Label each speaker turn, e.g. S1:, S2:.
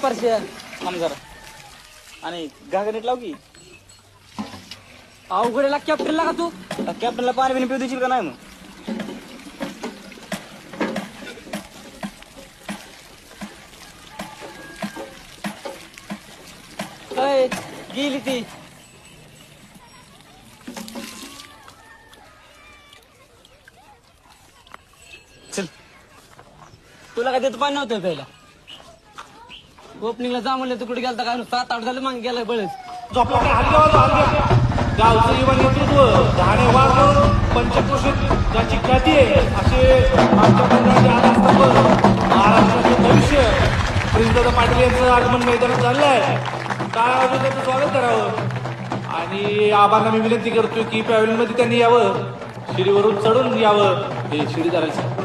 S1: परश्या
S2: थांब जरा. आणि घागरीत लाव की.
S1: अवघडेला कॅप्टनला का तू
S2: कॅप्टनला पाणी बिणी पिऊ देशील का नाही मग?
S1: काय गेली ती
S2: चल.
S1: तुला काय देत पाणी नव्हतं पहिला ओपनिंगला जा म्हणलं तू कुठे गेलता काय 7-8 झालं मागे गेलाय बळच
S3: गावचं युवा नेतृत्व घाणे वागून पंचक्रोशीत ज्याची ख्याती आहे असे आमच्या मंडळाचे आधारस्तंभ महाराष्ट्राचे भविष्य प्रिन्सदादा पाटील यांचं आगमन मैदानात झालं आहे. काय अजून त्याचं स्वागत करावं आणि आबांना मी विनंती करतोय की पॅव्हलियनमध्ये त्यांनी यावं, शिडीवरून चढून यावं. हे शिडी धरायचं